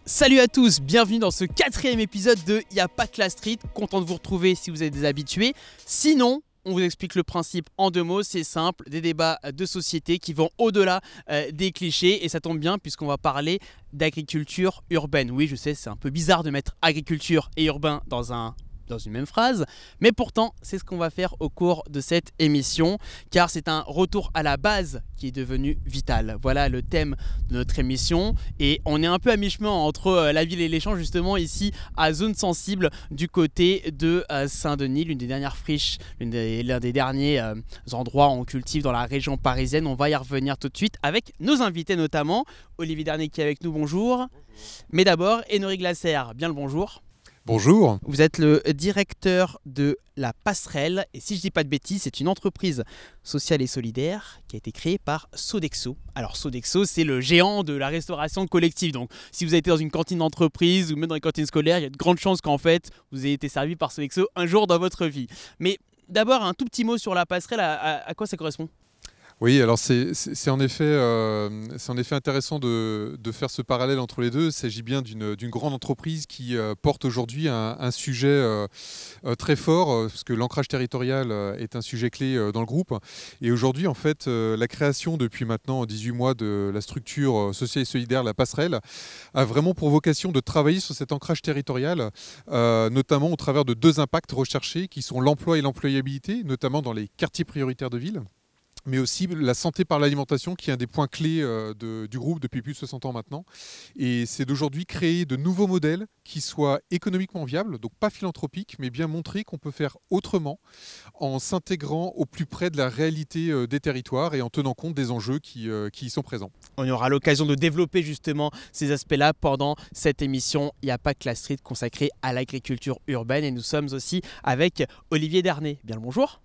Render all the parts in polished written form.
Salut à tous, bienvenue dans ce 4e épisode de Y'a pas que la street. Content de vous retrouver si vous êtes des habitués. Sinon, on vous explique le principe en 2 mots, c'est simple, des débats de société qui vont au-delà des clichés. Et ça tombe bien puisqu'on va parler d'agriculture urbaine. Oui, je sais, c'est un peu bizarre de mettre agriculture et urbain dans une même phrase, mais pourtant c'est ce qu'on va faire au cours de cette émission, car c'est un retour à la base qui est devenu vital. Voilà le thème de notre émission, et on est un peu à mi-chemin entre la ville et les champs, justement ici à Zone Sensible du côté de Saint-Denis, l'une des dernières friches, l'un des derniers endroits où on cultive dans la région parisienne. On va y revenir tout de suite avec nos invités, notamment Olivier Dernier qui est avec nous, bonjour. Mais d'abord, Hénory Glaser, bien le bonjour. Bonjour. Vous êtes le directeur de La Passerelle, et si je ne dis pas de bêtises, c'est une entreprise sociale et solidaire qui a été créée par Sodexo. Alors Sodexo, c'est le géant de la restauration collective. Donc si vous avez été dans une cantine d'entreprise ou même dans une cantine scolaire, il y a de grandes chances qu'en fait, vous ayez été servi par Sodexo un jour dans votre vie. Mais d'abord, un tout petit mot sur La Passerelle, à quoi ça correspond ? Oui, alors c'est en effet intéressant de faire ce parallèle entre les deux. Il s'agit bien d'une grande entreprise qui porte aujourd'hui un sujet très fort, parce que l'ancrage territorial est un sujet clé dans le groupe. Et aujourd'hui, en fait, la création depuis maintenant 18 mois de la structure sociale et solidaire, La Passerelle, a vraiment pour vocation de travailler sur cet ancrage territorial, notamment au travers de 2 impacts recherchés, qui sont l'emploi et l'employabilité, notamment dans les quartiers prioritaires de ville, mais aussi la santé par l'alimentation, qui est un des points clés du groupe depuis plus de 60 ans maintenant. Et c'est d'aujourd'hui créer de nouveaux modèles qui soient économiquement viables, donc pas philanthropiques, mais bien montrer qu'on peut faire autrement en s'intégrant au plus près de la réalité des territoires et en tenant compte des enjeux qui y sont présents. On aura l'occasion de développer justement ces aspects-là pendant cette émission Il n'y a pas que la street consacrée à l'agriculture urbaine. Et nous sommes aussi avec Olivier Dernier. Bien le bonjour.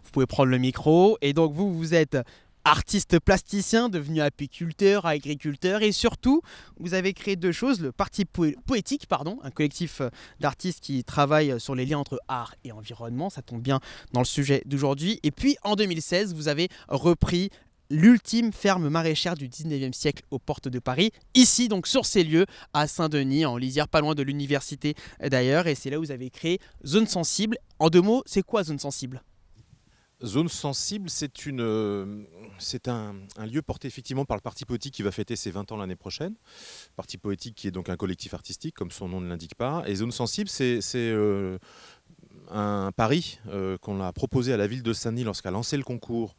Vous pouvez prendre le micro. Et donc vous êtes artiste plasticien, devenu apiculteur, agriculteur, et surtout vous avez créé 2 choses, le Parti Poétique, un collectif d'artistes qui travaillent sur les liens entre art et environnement. Ça tombe bien dans le sujet d'aujourd'hui. Et puis en 2016, vous avez repris l'ultime ferme maraîchère du 19e siècle aux portes de Paris, ici donc sur ces lieux à Saint-Denis, en lisière pas loin de l'université d'ailleurs, et c'est là où vous avez créé Zone Sensible. En 2 mots, c'est quoi Zone Sensible ? Zone Sensible, c'est un lieu porté effectivement par le Parti Poétique qui va fêter ses 20 ans l'année prochaine. Parti Poétique qui est donc un collectif artistique, comme son nom ne l'indique pas. Et Zone Sensible, c'est un pari qu'on a proposé à la ville de Saint-Denis lorsqu'elle a lancé le concours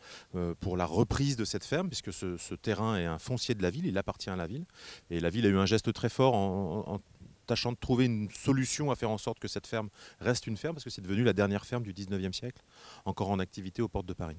pour la reprise de cette ferme, puisque ce terrain est un foncier de la ville, il appartient à la ville. Et la ville a eu un geste très fort en tâchant de trouver une solution à faire en sorte que cette ferme reste une ferme, parce que c'est devenu la dernière ferme du 19e siècle, encore en activité aux portes de Paris.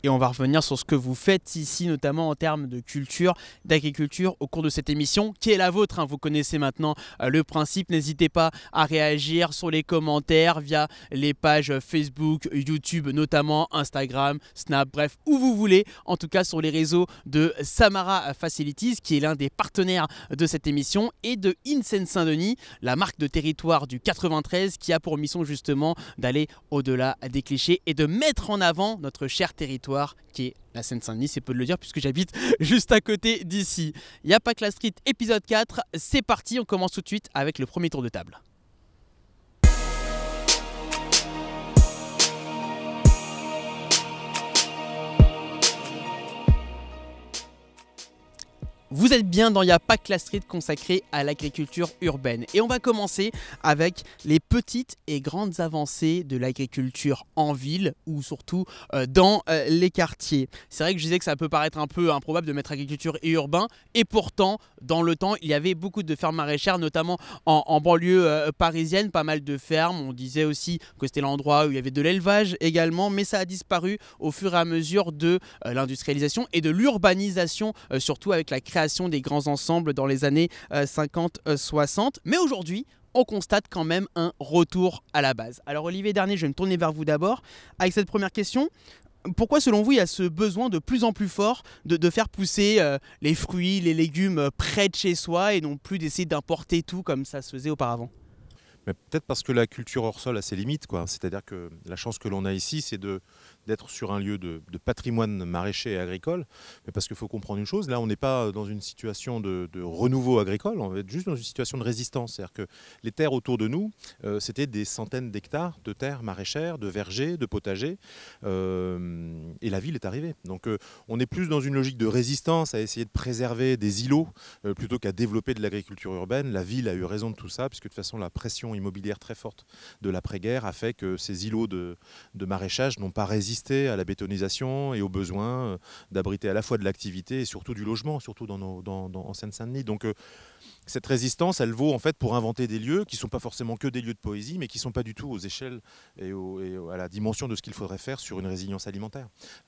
Et on va revenir sur ce que vous faites ici, notamment en termes de culture, d'agriculture, au cours de cette émission, qui est la vôtre. Vous connaissez maintenant le principe. N'hésitez pas à réagir sur les commentaires via les pages Facebook, YouTube, notamment Instagram, Snap, bref, où vous voulez. En tout cas, sur les réseaux de Samara Facilities, qui est l'un des partenaires de cette émission, et de INSEN Saint-Denis, la marque de territoire du 93, qui a pour mission justement d'aller au-delà des clichés et de mettre en avant notre cher territoire qui est la Seine-Saint-Denis, c'est peu de le dire puisque j'habite juste à côté d'ici. Il n'y a pas que la street, épisode 4, c'est parti, on commence tout de suite avec le premier tour de table. Vous êtes bien dans Il n'y a pas que la street consacrée à l'agriculture urbaine. Et on va commencer avec les petites et grandes avancées de l'agriculture en ville ou surtout dans les quartiers. C'est vrai que je disais que ça peut paraître un peu improbable de mettre agriculture et urbain. Et pourtant, dans le temps, il y avait beaucoup de fermes maraîchères, notamment en banlieue parisienne, pas mal de fermes. On disait aussi que c'était l'endroit où il y avait de l'élevage également, mais ça a disparu au fur et à mesure de l'industrialisation et de l'urbanisation, surtout avec la création des grands ensembles dans les années 50-60. Mais aujourd'hui, on constate quand même un retour à la base. Alors Olivier Dernier, je vais me tourner vers vous d'abord avec cette première question. Pourquoi selon vous il y a ce besoin de plus en plus fort de faire pousser les fruits, les légumes près de chez soi et non plus d'essayer d'importer tout comme ça se faisait auparavant ? Mais peut-être parce que la culture hors sol a ses limites, quoi. C'est-à-dire que la chance que l'on a ici, c'est d'être sur un lieu de patrimoine maraîcher et agricole. Mais parce qu'il faut comprendre une chose, là, on n'est pas dans une situation de renouveau agricole, on va être juste dans une situation de résistance. C'est-à-dire que les terres autour de nous, c'était des centaines d'hectares de terres maraîchères, de vergers, de potagers. Et la ville est arrivée. Donc on est plus dans une logique de résistance, à essayer de préserver des îlots, plutôt qu'à développer de l'agriculture urbaine. La ville a eu raison de tout ça, puisque de toute façon, la pression immobilière très forte de l'après-guerre a fait que ces îlots de maraîchage n'ont pas résisté à la bétonisation et au besoin d'abriter à la fois de l'activité et surtout du logement, surtout en Seine-Saint-Denis. Donc cette résistance, elle vaut en fait pour inventer des lieux qui ne sont pas forcément que des lieux de poésie, mais qui ne sont pas du tout aux échelles et à la dimension de ce qu'il faudrait faire sur une résilience alimentaire.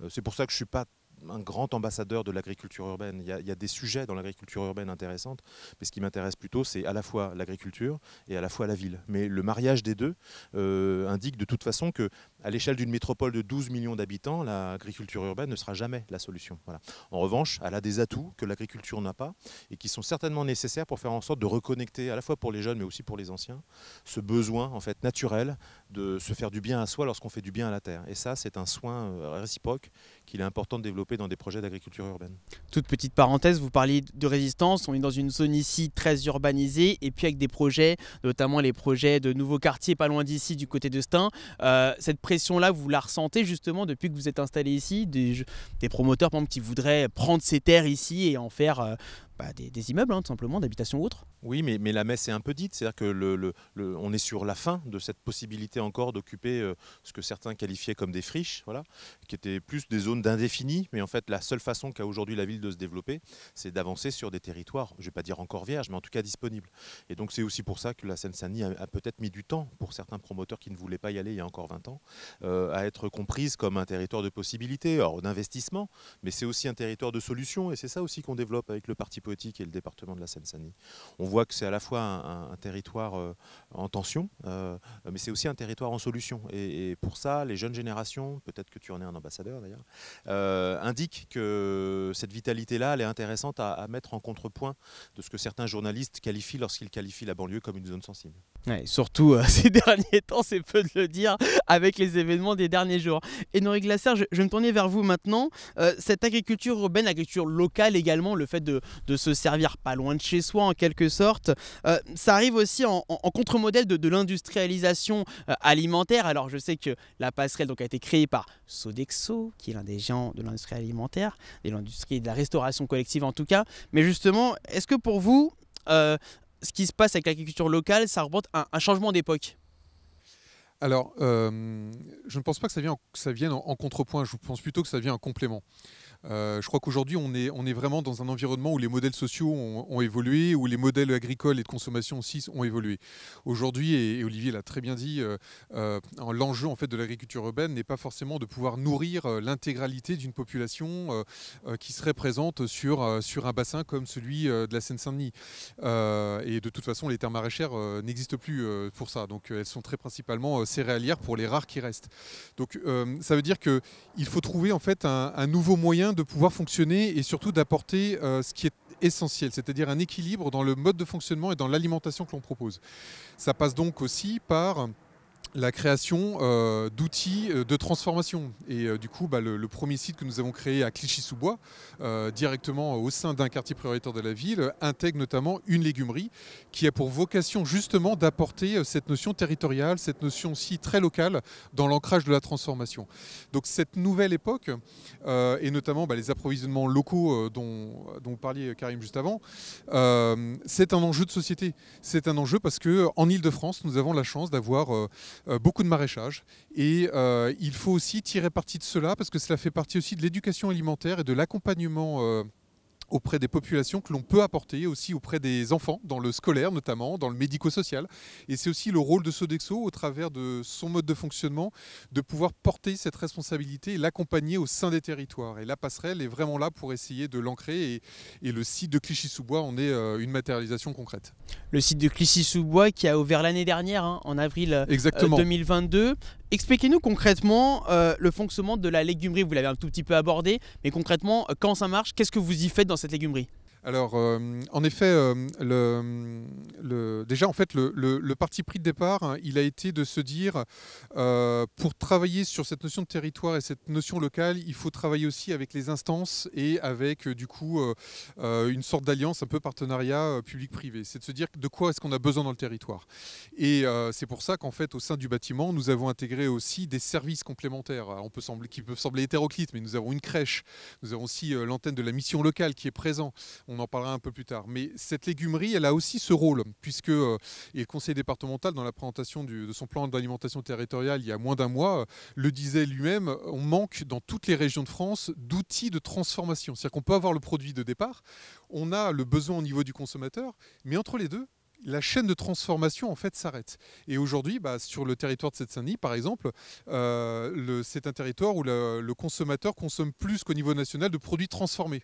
C'est pour ça que je ne suis pas un grand ambassadeur de l'agriculture urbaine. Il y a des sujets dans l'agriculture urbaine intéressantes, mais ce qui m'intéresse plutôt, c'est à la fois l'agriculture et à la fois la ville. Mais le mariage des deux indique de toute façon que, à l'échelle d'une métropole de 12 millions d'habitants, l'agriculture urbaine ne sera jamais la solution. Voilà. En revanche, elle a des atouts que l'agriculture n'a pas et qui sont certainement nécessaires pour faire en sorte de reconnecter, à la fois pour les jeunes mais aussi pour les anciens, ce besoin en fait naturel de se faire du bien à soi lorsqu'on fait du bien à la terre. Et ça, c'est un soin réciproque qu'il est important de développer dans des projets d'agriculture urbaine. Toute petite parenthèse, vous parliez de résistance, on est dans une zone ici très urbanisée et puis avec des projets, notamment les projets de nouveaux quartiers pas loin d'ici du côté de Stein. Cette pression-là, vous la ressentez justement depuis que vous êtes installé ici, des promoteurs par exemple, qui voudraient prendre ces terres ici et en faire des immeubles, tout simplement, d'habitation ou autre. Oui, mais la messe est un peu dite, c'est-à-dire que on est sur la fin de cette possibilité encore d'occuper ce que certains qualifiaient comme des friches, voilà, qui étaient plus des zones d'indéfini, mais en fait la seule façon qu'a aujourd'hui la ville de se développer, c'est d'avancer sur des territoires, je ne vais pas dire encore vierges, mais en tout cas disponibles. Et donc c'est aussi pour ça que la Seine-Saint-Denis a peut-être mis du temps, pour certains promoteurs qui ne voulaient pas y aller il y a encore 20 ans, à être comprise comme un territoire de possibilités, alors d'investissement, mais c'est aussi un territoire de solutions, et c'est ça aussi qu'on développe avec le parti poétique et le département de la Seine-Saint-Denis. On voit que c'est à la fois un territoire en tension, mais c'est aussi un territoire en solution. Et pour ça, les jeunes générations, peut-être que tu en es un ambassadeur d'ailleurs, indiquent que cette vitalité-là, elle est intéressante à mettre en contrepoint de ce que certains journalistes qualifient lorsqu'ils qualifient la banlieue comme une zone sensible. Ouais, surtout ces derniers temps, c'est peu de le dire, avec les événements des derniers jours. Et Henri Glaser, je vais me tourner vers vous maintenant. Cette agriculture urbaine, agriculture locale également, le fait de se servir pas loin de chez soi en quelque sorte, ça arrive aussi en contre-modèle de l'industrialisation alimentaire. Alors je sais que la passerelle donc, a été créée par Sodexo, qui est l'un des géants de l'industrie alimentaire, et l'industrie de la restauration collective en tout cas. Mais justement, est-ce que pour vous, ce qui se passe avec l'agriculture locale, ça représente un changement d'époque? Alors, je ne pense pas que ça vienne en contrepoint, je pense plutôt que ça vient en complément. Je crois qu'aujourd'hui, on est vraiment dans un environnement où les modèles sociaux ont évolué, où les modèles agricoles et de consommation aussi ont évolué. Aujourd'hui, et Olivier l'a très bien dit, l'enjeu en fait, de l'agriculture urbaine n'est pas forcément de pouvoir nourrir l'intégralité d'une population qui serait présente sur un bassin comme celui de la Seine-Saint-Denis. Et de toute façon, les terres maraîchères n'existent plus pour ça. Donc, elles sont très principalement céréalières pour les rares qui restent. Donc, ça veut dire qu'il faut trouver en fait un nouveau moyen de pouvoir fonctionner et surtout d'apporter ce qui est essentiel, c'est-à-dire un équilibre dans le mode de fonctionnement et dans l'alimentation que l'on propose. Ça passe donc aussi par la création d'outils de transformation. Et du coup, le premier site que nous avons créé à Clichy-sous-Bois, directement au sein d'un quartier prioritaire de la ville, intègre notamment une légumerie qui a pour vocation justement d'apporter cette notion territoriale, cette notion aussi très locale dans l'ancrage de la transformation. Donc cette nouvelle époque, et notamment les approvisionnements locaux dont vous parliez Karim juste avant, c'est un enjeu de société. C'est un enjeu parce qu'en Ile-de-France, nous avons la chance d'avoir beaucoup de maraîchage et il faut aussi tirer parti de cela parce que cela fait partie aussi de l'éducation alimentaire et de l'accompagnement auprès des populations que l'on peut apporter aussi auprès des enfants, dans le scolaire notamment, dans le médico-social. Et c'est aussi le rôle de Sodexo, au travers de son mode de fonctionnement, de pouvoir porter cette responsabilité et l'accompagner au sein des territoires. Et la passerelle est vraiment là pour essayer de l'ancrer et le site de Clichy-sous-Bois en est une matérialisation concrète. Le site de Clichy-sous-Bois qui a ouvert l'année dernière, en avril 2022. Expliquez-nous concrètement le fonctionnement de la légumerie. Vous l'avez un tout petit peu abordé, mais concrètement, quand ça marche, qu'est-ce que vous y faites dans cette légumerie ? Alors, en effet, déjà, en fait, le parti pris de départ, hein, il a été de se dire, pour travailler sur cette notion de territoire et cette notion locale, il faut travailler aussi avec les instances et avec, du coup, une sorte d'alliance, un peu partenariat public-privé. C'est de se dire de quoi est-ce qu'on a besoin dans le territoire. Et c'est pour ça qu'en fait, au sein du bâtiment, nous avons intégré aussi des services complémentaires. Alors, qui peuvent sembler hétéroclites, mais nous avons une crèche, nous avons aussi l'antenne de la mission locale qui est présent. On en parlera un peu plus tard. Mais cette légumerie, elle a aussi ce rôle, puisque et le conseil départemental, dans la présentation de son plan d'alimentation territoriale il y a moins d'un mois, le disait lui-même, on manque dans toutes les régions de France d'outils de transformation. C'est-à-dire qu'on peut avoir le produit de départ, on a le besoin au niveau du consommateur, mais entre les deux, la chaîne de transformation en fait s'arrête. Et aujourd'hui, sur le territoire de Seine-Saint-Denis, par exemple, c'est un territoire où le consommateur consomme plus qu'au niveau national de produits transformés.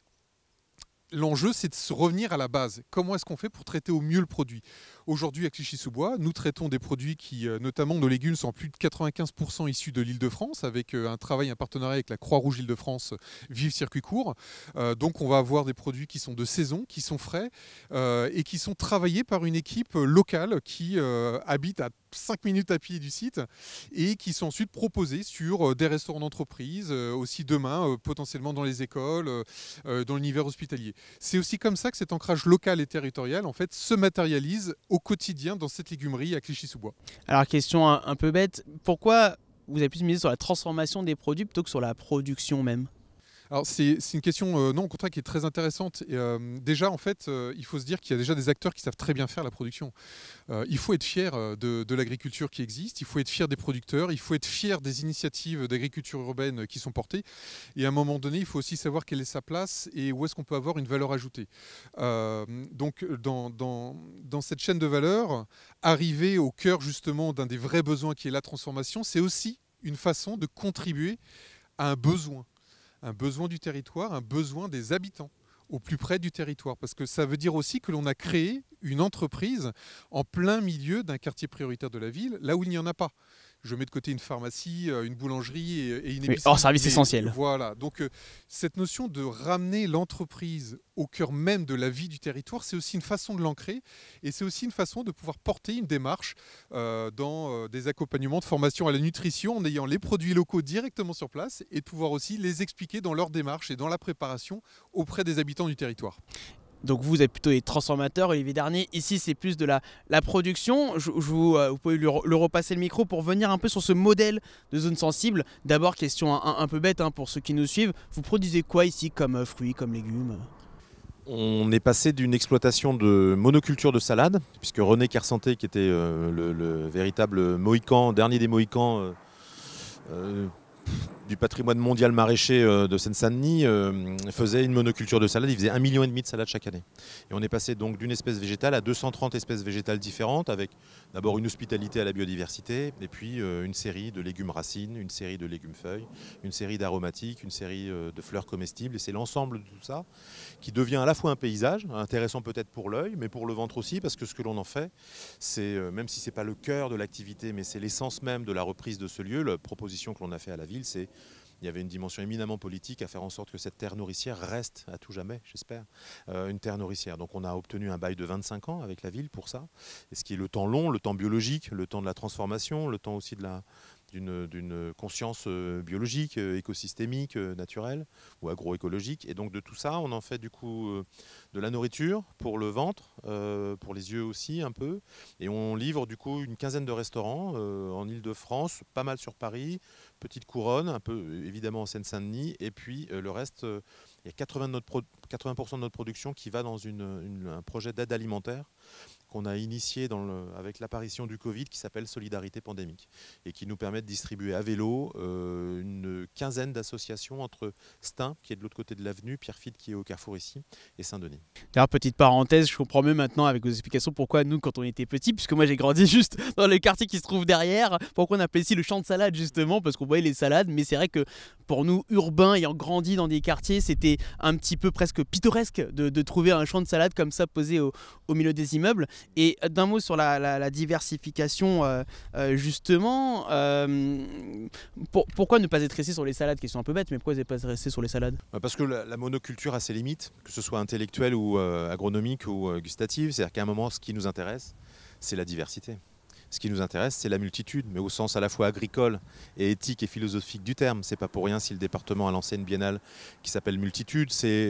L'enjeu, c'est de se revenir à la base. Comment est-ce qu'on fait pour traiter au mieux le produit ? Aujourd'hui, à Clichy-sous-Bois, nous traitons des produits qui, notamment nos légumes, sont plus de 95% issus de l'Île-de-France, avec un partenariat avec la Croix-Rouge Île-de-France, Vive Circuit Court. Donc, on va avoir des produits qui sont de saison, qui sont frais et qui sont travaillés par une équipe locale qui habite à 5 minutes à pied du site et qui sont ensuite proposés sur des restaurants d'entreprise, aussi demain, potentiellement dans les écoles, dans l'univers hospitalier. C'est aussi comme ça que cet ancrage local et territorial en fait, se matérialise au quotidien dans cette légumerie à Clichy-sous-Bois. Alors question un peu bête, pourquoi vous avez plus misé sur la transformation des produits plutôt que sur la production même ? Alors c'est une question non au contraire qui est très intéressante. Et, déjà en fait il faut se dire qu'il y a déjà des acteurs qui savent très bien faire la production. Il faut être fier de l'agriculture qui existe, il faut être fier des producteurs, il faut être fier des initiatives d'agriculture urbaine qui sont portées. Et à un moment donné il faut aussi savoir quelle est sa place et où est-ce qu'on peut avoir une valeur ajoutée. Donc dans cette chaîne de valeur, arriver au cœur justement d'un des vrais besoins qui est la transformation, c'est aussi une façon de contribuer à un besoin du territoire, un besoin des habitants au plus près du territoire. Parce que ça veut dire aussi que l'on a créé une entreprise en plein milieu d'un quartier prioritaire de la ville, là où il n'y en a pas. Je mets de côté une pharmacie, une boulangerie et une épicerie. Hors service essentiel. Voilà. Donc cette notion de ramener l'entreprise au cœur même de la vie du territoire, c'est aussi une façon de l'ancrer et c'est aussi une façon de pouvoir porter une démarche dans des accompagnements de formation à la nutrition en ayant les produits locaux directement sur place et de pouvoir aussi les expliquer dans leur démarche et dans la préparation auprès des habitants du territoire. Donc vous êtes plutôt les transformateurs, Olivier Darnier. Ici, c'est plus de la production. Vous pouvez le repasser le micro pour venir un peu sur ce modèle de zone sensible. D'abord, question un peu bête pour ceux qui nous suivent. Vous produisez quoi ici comme fruits, comme légumes ? On est passé d'une exploitation de monoculture de salade, puisque René Kersanté, qui était le véritable Mohican, dernier des Mohicans, du patrimoine mondial maraîcher de Seine-Saint-Denis faisait une monoculture de salade, il faisait 1,5 million de salades chaque année. Et on est passé donc d'une espèce végétale à 230 espèces végétales différentes, avec d'abord une hospitalité à la biodiversité, et puis une série de légumes racines, une série de légumes feuilles, une série d'aromatiques, une série de fleurs comestibles. Et c'est l'ensemble de tout ça qui devient à la fois un paysage, intéressant peut-être pour l'œil, mais pour le ventre aussi, parce que ce que l'on en fait, c'est, même si ce n'est pas le cœur de l'activité, mais c'est l'essence même de la reprise de ce lieu, la proposition que l'on a fait à la ville, c'est il y avait une dimension éminemment politique à faire en sorte que cette terre nourricière reste à tout jamais, j'espère, une terre nourricière. Donc on a obtenu un bail de 25 ans avec la ville pour ça, et ce qui est le temps long, le temps biologique, le temps de la transformation, le temps aussi d'une conscience biologique, écosystémique, naturelle ou agroécologique. Et donc de tout ça, on en fait du coup de la nourriture pour le ventre, pour les yeux aussi un peu. Et on livre du coup une quinzaine de restaurants en Île-de-France, pas mal sur Paris, petite couronne, un peu évidemment en Seine-Saint-Denis. Et puis le reste, il y a 80% de notre production qui va dans un projet d'aide alimentaire qu'on a initié avec l'apparition du Covid qui s'appelle Solidarité Pandémique et qui nous permet de distribuer à vélo une quinzaine d'associations entre Stein, qui est de l'autre côté de l'avenue, Pierrefitte, qui est au carrefour ici, et Saint-Denis. D'ailleurs, petite parenthèse, je comprends mieux maintenant avec vos explications pourquoi nous, quand on était petits, puisque moi j'ai grandi juste dans le quartier qui se trouve derrière, pourquoi on appelait ici le champ de salade justement, parce qu'on voyait les salades, mais c'est vrai que pour nous, urbains, ayant grandi dans des quartiers, c'était c'est un petit peu presque pittoresque de trouver un champ de salade comme ça posé au milieu des immeubles. Et d'un mot sur la diversification, justement, pourquoi ne pas être resté sur les salades, question un peu bête, mais pourquoi ne pas rester sur les salades? Parce que la monoculture a ses limites, que ce soit intellectuelle ou agronomique ou gustative. C'est-à-dire qu'à un moment, ce qui nous intéresse, c'est la diversité. Ce qui nous intéresse, c'est la multitude, mais au sens à la fois agricole et éthique et philosophique du terme. C'est pas pour rien si le département a lancé une biennale qui s'appelle Multitude. C'est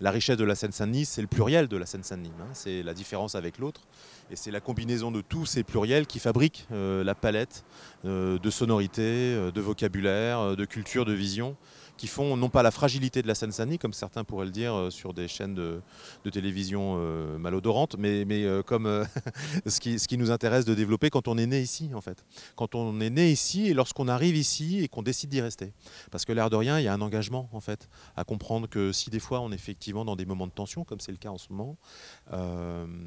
la richesse de la Seine-Saint-Denis, c'est le pluriel de la Seine-Saint-Denis. C'est la différence avec l'autre. Et c'est la combinaison de tous ces pluriels qui fabriquent la palette de sonorités, de vocabulaire, de culture, de vision, qui font non pas la fragilité de la Seine-Saint-Denis, comme certains pourraient le dire sur des chaînes de télévision malodorantes, mais comme ce qui nous intéresse de développer quand on est né ici, en fait. Quand on est né ici et lorsqu'on arrive ici et qu'on décide d'y rester. Parce que l'air de rien, il y a un engagement, en fait, à comprendre que si des fois on est effectivement dans des moments de tension, comme c'est le cas en ce moment,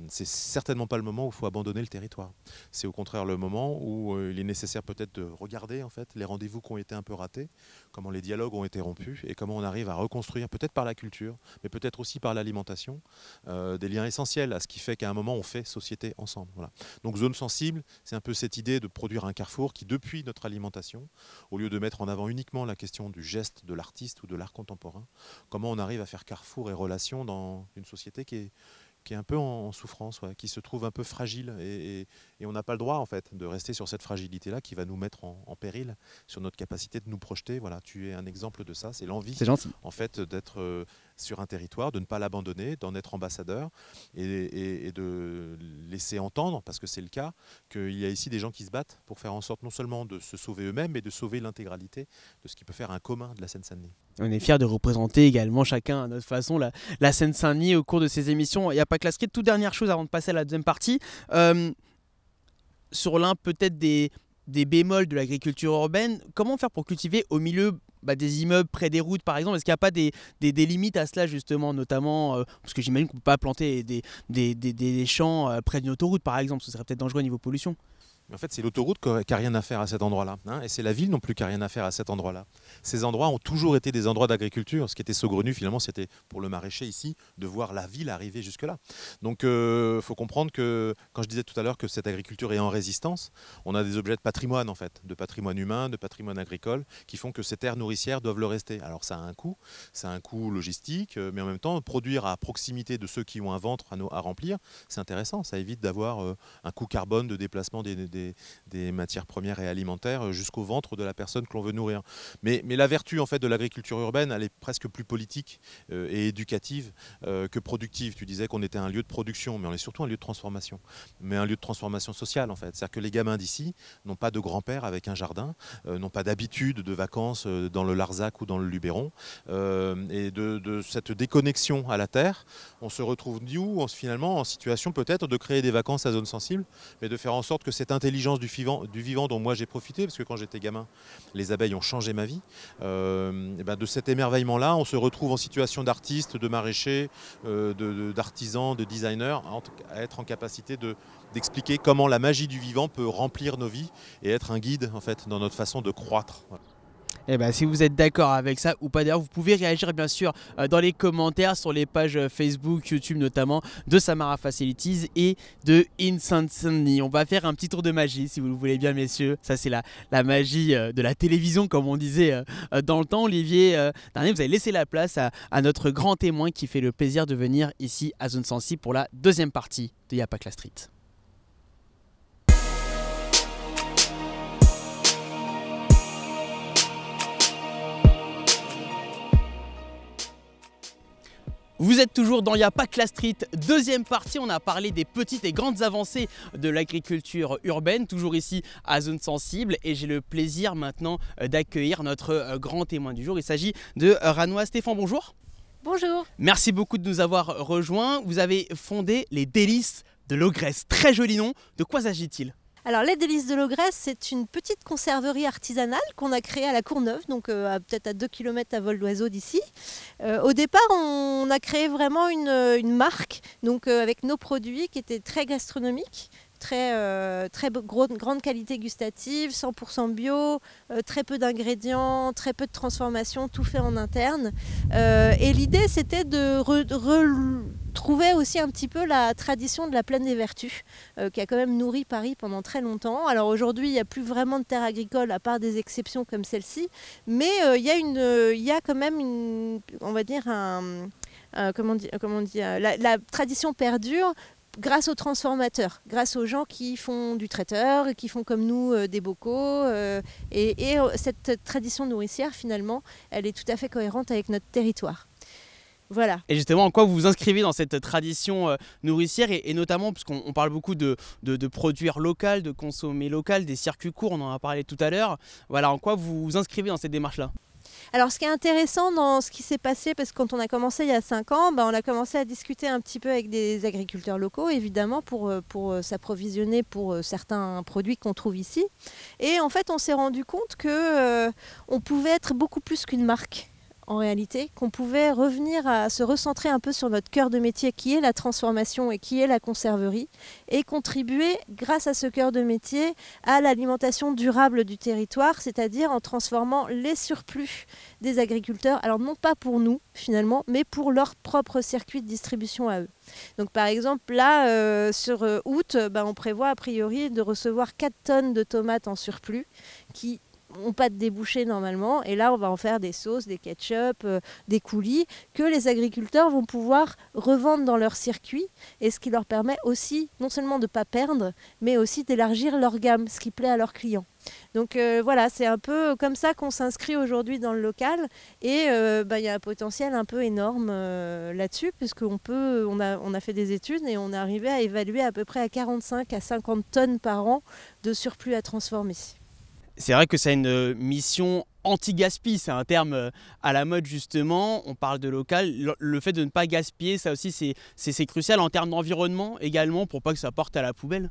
c'est certainement pas le moment où il faut abandonner le territoire. C'est au contraire le moment où il est nécessaire peut-être de regarder, en fait, les rendez-vous qui ont été un peu ratés, comment les dialogues ont été rompus et comment on arrive à reconstruire, peut-être par la culture, mais peut-être aussi par l'alimentation, des liens essentiels à ce qui fait qu'à un moment on fait société ensemble. Voilà. Donc Zone Sensible, c'est un peu cette idée de produire un carrefour qui, depuis notre alimentation, au lieu de mettre en avant uniquement la question du geste de l'artiste ou de l'art contemporain, comment on arrive à faire carrefour et relation dans une société qui est un peu en souffrance, ouais, qui se trouve un peu fragile et on n'a pas le droit en fait de rester sur cette fragilité-là qui va nous mettre en péril sur notre capacité de nous projeter. Voilà, tu es un exemple de ça, c'est l'envie en fait d'être sur un territoire, de ne pas l'abandonner, d'en être ambassadeur et de laisser entendre, parce que c'est le cas, qu'il y a ici des gens qui se battent pour faire en sorte non seulement de se sauver eux-mêmes, mais de sauver l'intégralité de ce qui peut faire un commun de la Seine-Saint-Denis. On est fiers de représenter également chacun à notre façon la Seine-Saint-Denis au cours de ces émissions. Il n'y a pas que la street. Toute dernière chose avant de passer à la deuxième partie. Sur l'un peut-être des bémols de l'agriculture urbaine, comment faire pour cultiver au milieu des immeubles près des routes par exemple? Est-ce qu'il n'y a pas des limites à cela justement, notamment parce que j'imagine qu'on ne peut pas planter des champs près d'une autoroute par exemple, ce serait peut-être dangereux au niveau pollution. En fait, c'est l'autoroute qui n'a rien à faire à cet endroit-là. Hein, et c'est la ville non plus qui n'a rien à faire à cet endroit-là. Ces endroits ont toujours été des endroits d'agriculture. Ce qui était saugrenu, finalement, c'était pour le maraîcher ici, de voir la ville arriver jusque-là. Donc, faut comprendre que, quand je disais tout à l'heure que cette agriculture est en résistance, on a des objets de patrimoine, en fait, de patrimoine humain, de patrimoine agricole, qui font que ces terres nourricières doivent le rester. Alors, ça a un coût logistique, mais en même temps, produire à proximité de ceux qui ont un ventre à remplir, c'est intéressant. Ça évite d'avoir un coût carbone de déplacement des matières premières et alimentaires jusqu'au ventre de la personne que l'on veut nourrir. Mais la vertu en fait de l'agriculture urbaine, elle est presque plus politique et éducative que productive. Tu disais qu'on était un lieu de production, mais on est surtout un lieu de transformation. Mais un lieu de transformation sociale en fait. C'est-à-dire que les gamins d'ici n'ont pas de grand-père avec un jardin, n'ont pas d'habitude de vacances dans le Larzac ou dans le Luberon. Et de cette déconnexion à la terre, on se retrouve finalement en situation peut-être de créer des vacances à zone sensible, mais de faire en sorte que cette intelligence du vivant dont moi j'ai profité, parce que quand j'étais gamin, les abeilles ont changé ma vie. De cet émerveillement-là, on se retrouve en situation d'artiste, de maraîcher, d'artisan, de designer, à être en capacité d'expliquer comment la magie du vivant peut remplir nos vies et être un guide en fait dans notre façon de croître. Voilà. Si vous êtes d'accord avec ça ou pas d'ailleurs, vous pouvez réagir bien sûr dans les commentaires sur les pages Facebook, YouTube notamment de Samara Facilities et de In Seine-Saint-Denis. On va faire un petit tour de magie si vous le voulez bien messieurs. Ça c'est la magie de la télévision comme on disait dans le temps. Olivier, dernier, vous avez laissé la place à notre grand témoin qui fait le plaisir de venir ici à Zone Sensible pour la deuxième partie de Y'a pas que la street. Vous êtes toujours dans Y'a pas que la street, deuxième partie. On a parlé des petites et grandes avancées de l'agriculture urbaine, toujours ici à Zone Sensible. Et j'ai le plaisir maintenant d'accueillir notre grand témoin du jour. Il s'agit de Ranoa Stéphane. Bonjour. Bonjour. Merci beaucoup de nous avoir rejoints. Vous avez fondé les Délices de Logresse. Très joli nom. De quoi s'agit-il ? Alors les Délices de Logresse, c'est une petite conserverie artisanale qu'on a créée à la Courneuve, donc peut-être à 2 km à vol d'oiseau d'ici. Au départ, on a créé vraiment une marque, donc avec nos produits qui étaient très gastronomiques, grande qualité gustative, 100% bio, très peu d'ingrédients, très peu de transformation, tout fait en interne. Et l'idée, c'était de retrouver aussi un petit peu la tradition de la Plaine des Vertus, qui a quand même nourri Paris pendant très longtemps. Alors aujourd'hui, il n'y a plus vraiment de terres agricoles, à part des exceptions comme celle-ci, mais il y a quand même on va dire la tradition perdure grâce aux transformateurs, grâce aux gens qui font du traiteur, qui font comme nous des bocaux. Et cette tradition nourricière, finalement, elle est tout à fait cohérente avec notre territoire. Voilà. Et justement, en quoi vous vous inscrivez dans cette tradition nourricière et notamment, puisqu'on parle beaucoup de produire local, de consommer local, des circuits courts, on en a parlé tout à l'heure. Voilà, en quoi vous vous inscrivez dans cette démarche-là? Alors, ce qui est intéressant dans ce qui s'est passé, parce que quand on a commencé il y a 5 ans, on a commencé à discuter un petit peu avec des agriculteurs locaux, évidemment, pour s'approvisionner pour certains produits qu'on trouve ici. Et en fait, on s'est rendu compte qu'on pouvait être beaucoup plus qu'une marque. En réalité, qu'on pouvait revenir à se recentrer un peu sur notre cœur de métier qui est la transformation et qui est la conserverie et contribuer grâce à ce cœur de métier à l'alimentation durable du territoire, c'est-à-dire en transformant les surplus des agriculteurs, alors non pas pour nous finalement, mais pour leur propre circuit de distribution à eux. Donc par exemple là, sur août, on prévoit a priori de recevoir 4 tonnes de tomates en surplus qui n'ont pas de débouchés normalement, et là on va en faire des sauces, des ketchup, des coulis que les agriculteurs vont pouvoir revendre dans leur circuit, et ce qui leur permet aussi non seulement de ne pas perdre, mais aussi d'élargir leur gamme, ce qui plaît à leurs clients. Donc voilà, c'est un peu comme ça qu'on s'inscrit aujourd'hui dans le local, et y a un potentiel un peu énorme là-dessus, puisqu'on a fait des études et on est arrivé à évaluer à peu près à 45 à 50 tonnes par an de surplus à transformer. C'est vrai que c'est une mission anti-gaspi, c'est un terme à la mode justement, on parle de local, le fait de ne pas gaspiller, ça aussi c'est crucial en termes d'environnement également pour pas que ça parte à la poubelle.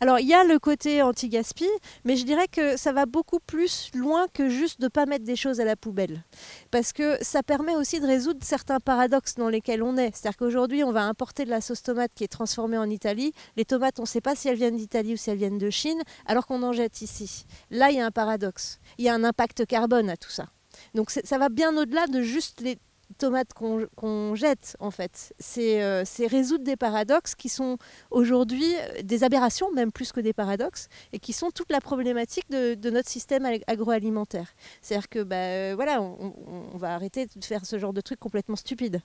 Alors il y a le côté anti-gaspi, mais je dirais que ça va beaucoup plus loin que juste de ne pas mettre des choses à la poubelle. Parce que ça permet aussi de résoudre certains paradoxes dans lesquels on est. C'est-à-dire qu'aujourd'hui on va importer de la sauce tomate qui est transformée en Italie. Les tomates, on ne sait pas si elles viennent d'Italie ou si elles viennent de Chine, alors qu'on en jette ici. Là il y a un paradoxe, il y a un impact carbone à tout ça. Donc ça va bien au-delà de juste les tomates qu'on jette en fait. C'est résoudre des paradoxes qui sont aujourd'hui des aberrations, même plus que des paradoxes, et qui sont toute la problématique de notre système agroalimentaire. C'est-à-dire que voilà, on va arrêter de faire ce genre de trucs complètement stupides.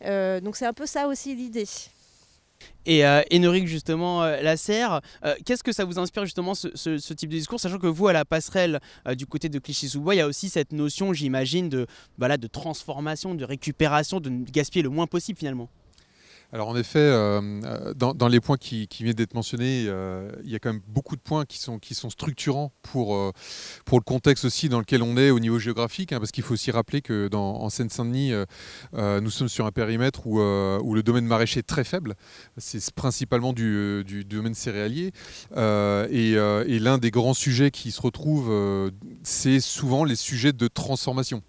Donc c'est un peu ça aussi l'idée. Et Énoric justement Lasserre, qu'est-ce que ça vous inspire justement ce type de discours, sachant que vous à la passerelle du côté de Clichy-sous-Bois, il y a aussi cette notion, j'imagine, de transformation, de récupération, de gaspiller le moins possible finalement. Alors en effet, dans les points qui viennent d'être mentionnés, il y a quand même beaucoup de points qui sont structurants pour le contexte aussi dans lequel on est au niveau géographique, parce qu'il faut aussi rappeler que en Seine-Saint-Denis, nous sommes sur un périmètre où le domaine maraîcher est très faible. C'est principalement du domaine céréalier. Et l'un des grands sujets qui se retrouvent, c'est souvent les sujets de transformation.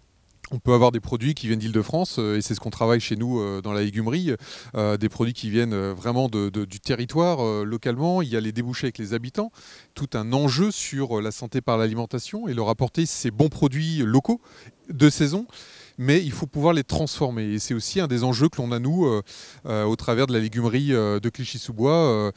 On peut avoir des produits qui viennent d'Île-de-France, et c'est ce qu'on travaille chez nous dans la légumerie, des produits qui viennent vraiment du territoire localement. Il y a les débouchés avec les habitants, tout un enjeu sur la santé par l'alimentation et leur apporter ces bons produits locaux de saison. Mais il faut pouvoir les transformer. Et c'est aussi un des enjeux que l'on a, nous, au travers de la légumerie de Clichy-sous-Bois,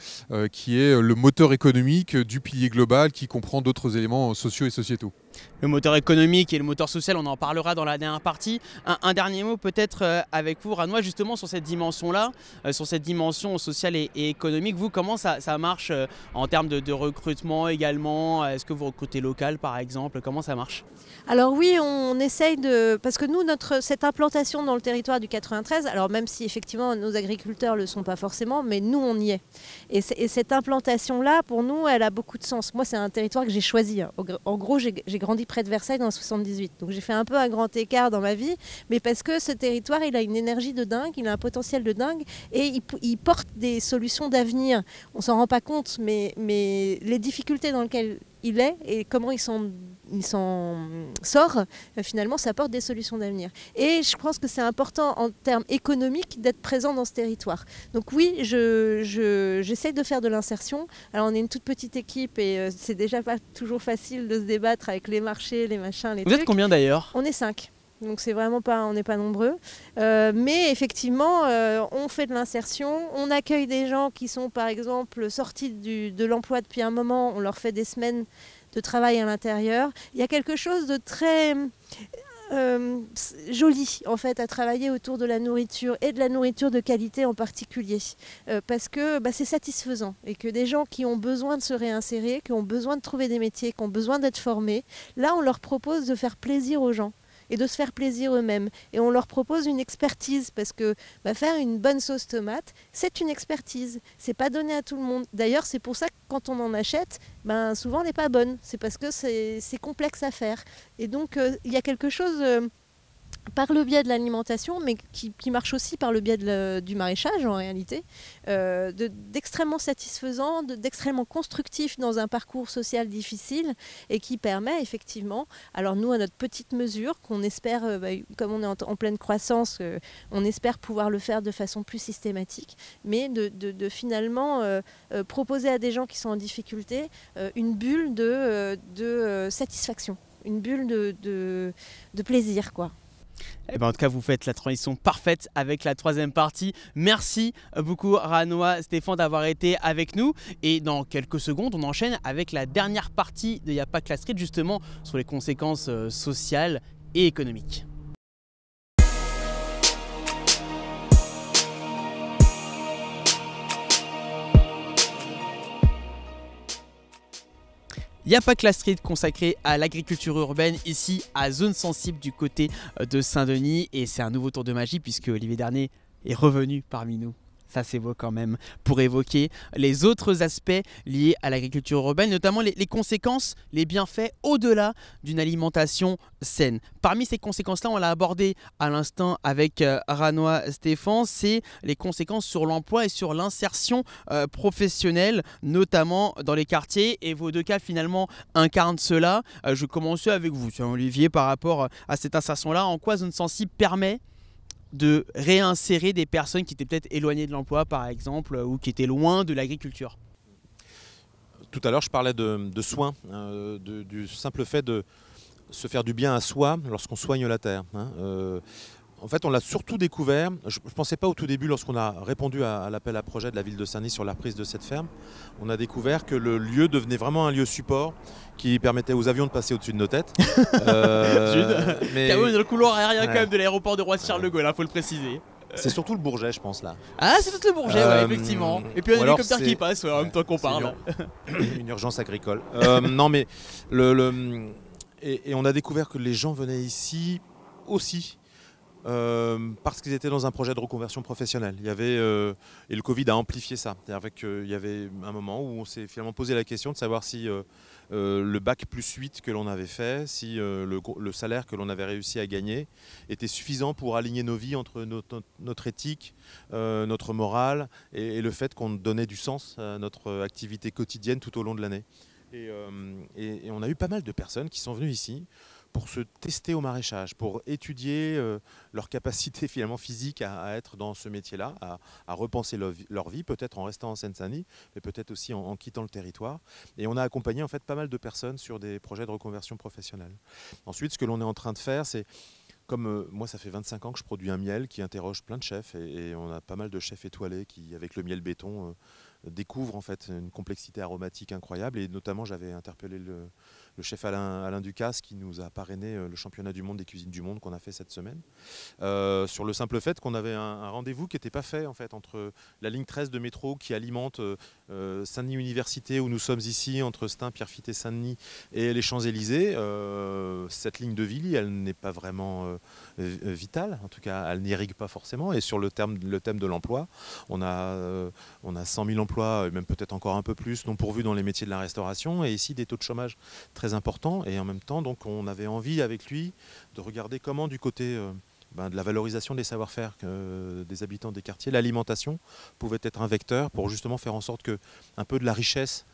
qui est le moteur économique du pilier global qui comprend d'autres éléments sociaux et sociétaux. Le moteur économique et le moteur social, on en parlera dans la dernière partie. Un dernier mot peut-être avec vous, Ranois, justement sur cette dimension-là, sur cette dimension sociale et économique. Vous, comment ça marche en termes de recrutement également? Est-ce que vous recrutez local par exemple? Comment ça marche? Alors oui, on essaye de... Parce que nous, cette implantation dans le territoire du 93, alors même si effectivement nos agriculteurs ne le sont pas forcément, mais nous on y est. Et cette implantation-là, pour nous, elle a beaucoup de sens. Moi, c'est un territoire que j'ai choisi. En gros, j'ai grandi près de Versailles dans le 78. Donc j'ai fait un peu un grand écart dans ma vie, mais parce que ce territoire, il a une énergie de dingue, il a un potentiel de dingue, et il porte des solutions d'avenir. On s'en rend pas compte, mais les difficultés dans lesquelles il est et comment il s'en sort, finalement, ça apporte des solutions d'avenir. Et je pense que c'est important en termes économiques d'être présent dans ce territoire. Donc oui, j'essaie de faire de l'insertion. Alors on est une toute petite équipe et c'est déjà pas toujours facile de se débattre avec les marchés, les machins, les trucs. Vous êtes combien d'ailleurs? On est 5. Donc c'est vraiment pas, on n'est pas nombreux. Mais effectivement, on fait de l'insertion. On accueille des gens qui sont par exemple sortis de l'emploi depuis un moment. On leur fait des semaines de travail à l'intérieur. Il y a quelque chose de très joli en fait à travailler autour de la nourriture et de la nourriture de qualité en particulier parce que c'est satisfaisant et que des gens qui ont besoin de se réinsérer, qui ont besoin de trouver des métiers, qui ont besoin d'être formés, là on leur propose de faire plaisir aux gens et de se faire plaisir eux-mêmes. Et on leur propose une expertise parce que faire une bonne sauce tomate, c'est une expertise. C'est pas donné à tout le monde. D'ailleurs, c'est pour ça que quand on en achète, souvent elle n'est pas bonne. C'est parce que c'est complexe à faire. Et donc, il y a quelque chose par le biais de l'alimentation, mais qui marche aussi par le biais du maraîchage en réalité, d'extrêmement satisfaisant, d'extrêmement constructif dans un parcours social difficile et qui permet effectivement, alors nous à notre petite mesure, qu'on espère, comme on est en pleine croissance, on espère pouvoir le faire de façon plus systématique, mais de finalement proposer à des gens qui sont en difficulté une bulle de satisfaction, une bulle de plaisir, quoi. Eh ben, en tout cas, vous faites la transition parfaite avec la troisième partie. Merci beaucoup Ranoa, Stéphane d'avoir été avec nous. Et dans quelques secondes, on enchaîne avec la dernière partie de Y'a pas que la street, justement sur les conséquences sociales et économiques. Il n'y a pas que la street consacrée à l'agriculture urbaine ici à Zone Sensible du côté de Saint-Denis. Et c'est un nouveau tour de magie puisque Olivier Darnay est revenu parmi nous. Ça c'est beau quand même, pour évoquer les autres aspects liés à l'agriculture urbaine, notamment les conséquences, les bienfaits au-delà d'une alimentation saine. Parmi ces conséquences-là, on l'a abordé à l'instant avec Ranoa Stéphane, c'est les conséquences sur l'emploi et sur l'insertion professionnelle, notamment dans les quartiers. Et vos deux cas finalement incarnent cela. Je commençais avec vous, Olivier, par rapport à cette insertion-là. En quoi Zone Sensible permet de réinsérer des personnes qui étaient peut-être éloignées de l'emploi par exemple ou qui étaient loin de l'agriculture? Tout à l'heure je parlais de soins, du simple fait de se faire du bien à soi lorsqu'on soigne la terre. En fait on l'a surtout découvert, je ne pensais pas au tout début lorsqu'on a répondu à l'appel à projet de la ville de Saint-Denis sur la reprise de cette ferme, on a découvert que le lieu devenait vraiment un lieu support qui permettait aux avions de passer au-dessus de nos têtes. Mais dans le couloir aérien quand même de l'aéroport de Roissy-Charles de Gaulle, il faut le préciser. C'est surtout le Bourget, je pense, là. Ah, c'est peut-être le Bourget, ouais, effectivement. Et puis un hélicoptère qui passe en même temps qu'on parle. Une urgence agricole. Non, mais et on a découvert que les gens venaient ici aussi parce qu'ils étaient dans un projet de reconversion professionnelle. Il y avait, et le Covid a amplifié ça. C'est-à-dire qu'il y avait un moment où on s'est finalement posé la question de savoir si le bac plus 8 que l'on avait fait, si le salaire que l'on avait réussi à gagner était suffisant pour aligner nos vies entre notre éthique, notre morale et le fait qu'on donnait du sens à notre activité quotidienne tout au long de l'année. Et on a eu pas mal de personnes qui sont venues ici pour se tester au maraîchage, pour étudier leur capacité finalement physique à être dans ce métier-là, à repenser leur vie, peut-être en restant en Seine-Saint-Denis, mais peut-être aussi en quittant le territoire. Et on a accompagné en fait pas mal de personnes sur des projets de reconversion professionnelle. Ensuite, ce que l'on est en train de faire, c'est comme moi, ça fait 25 ans que je produis un miel qui interroge plein de chefs et on a pas mal de chefs étoilés qui, avec le miel béton, découvrent en fait une complexité aromatique incroyable. Et notamment, j'avais interpellé le chef Alain Ducasse qui nous a parrainé le championnat du monde des cuisines du monde qu'on a fait cette semaine. Sur le simple fait qu'on avait un rendez-vous qui n'était pas fait en fait entre la ligne 13 de métro qui alimente Saint-Denis Université où nous sommes ici, entre Stein, Pierrefitte et Saint-Denis et les Champs-Élysées. Cette ligne de Villy, elle n'est pas vraiment vitale, en tout cas elle n'irrigue pas forcément. Et sur le thème de l'emploi, on a 100 000 emplois, même peut-être encore un peu plus, non pourvus dans les métiers de la restauration, et ici des taux de chômage très importants. Et en même temps, donc, on avait envie avec lui de regarder comment du côté de la valorisation des savoir-faire des habitants des quartiers. L'alimentation pouvait être un vecteur pour justement faire en sorte que un peu de la richesse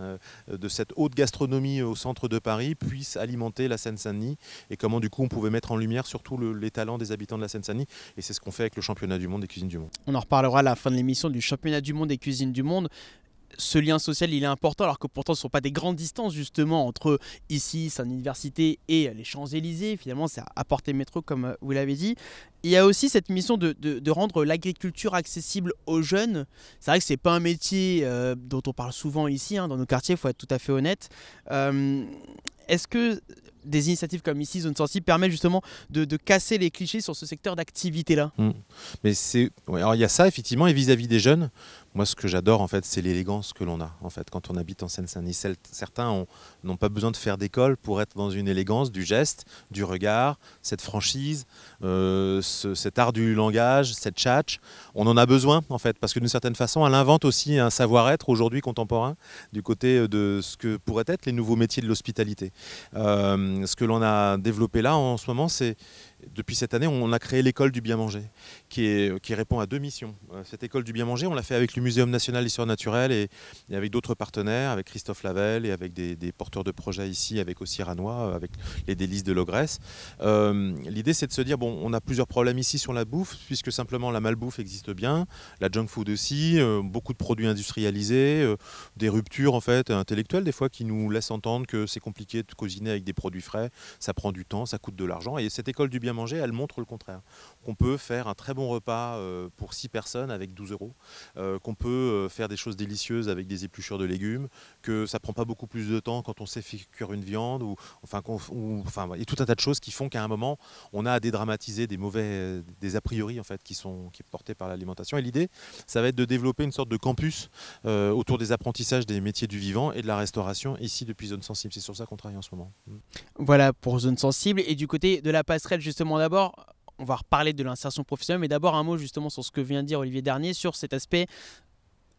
de cette haute gastronomie au centre de Paris puisse alimenter la Seine-Saint-Denis, et comment du coup on pouvait mettre en lumière surtout les talents des habitants de la Seine-Saint-Denis, et c'est ce qu'on fait avec le championnat du monde des cuisines du monde. On en reparlera à la fin de l'émission du championnat du monde des cuisines du monde. Ce lien social, il est important, alors que pourtant ce ne sont pas des grandes distances justement entre ici, Saint-Université, et les Champs-Élysées. Finalement, c'est à portée de métro, comme vous l'avez dit. Il y a aussi cette mission de rendre l'agriculture accessible aux jeunes. C'est vrai que ce n'est pas un métier dont on parle souvent ici, dans nos quartiers, il faut être tout à fait honnête. Est-ce que des initiatives comme ici, Zone Sensible, permettent justement de casser les clichés sur ce secteur d'activité-là? Mais alors il y a ça effectivement, et vis-à-vis des jeunes, moi ce que j'adore en fait, c'est l'élégance que l'on a en fait quand on habite en Seine-Saint-Denis. Certains n'ont pas besoin de faire d'école pour être dans une élégance du geste, du regard, cette franchise, cet art du langage, cette tchatch. On en a besoin en fait, parce que d'une certaine façon, elle invente aussi un savoir-être aujourd'hui contemporain du côté de ce que pourraient être les nouveaux métiers de l'hospitalité. Ce que l'on a développé là en ce moment, c'est depuis cette année, on a créé l'école du bien manger, qui répond à 2 missions. Cette école du bien manger, on l'a fait avec le Muséum national d'histoire naturelle et avec d'autres partenaires, avec Christophe Lavelle et avec des porteurs de projets ici, avec aussi Ranois, avec les délices de l'Ogresse. L'idée, c'est de se dire, bon, on a plusieurs problèmes ici sur la bouffe, puisque simplement la malbouffe existe bien, la junk food aussi, beaucoup de produits industrialisés, des ruptures en fait intellectuelles des fois qui nous laissent entendre que c'est compliqué de cuisiner avec des produits frais, ça prend du temps, ça coûte de l'argent. Et cette école du bien manger, elle montre le contraire. Qu'on peut faire un très bon repas pour 6 personnes avec 12 €, qu'on peut faire des choses délicieuses avec des épluchures de légumes, que ça prend pas beaucoup plus de temps quand on sait faire cuire une viande, il y a tout un tas de choses qui font qu'à un moment, on a à dédramatiser des a priori en fait qui est portés par l'alimentation. Et l'idée, ça va être de développer une sorte de campus autour des apprentissages des métiers du vivant et de la restauration ici depuis Zone Sensible. C'est sur ça qu'on travaille en ce moment. Voilà pour Zone Sensible. Et du côté de la passerelle, justement, d'abord, on va reparler de l'insertion professionnelle, mais d'abord un mot justement sur ce que vient de dire Olivier Dernier, sur cet aspect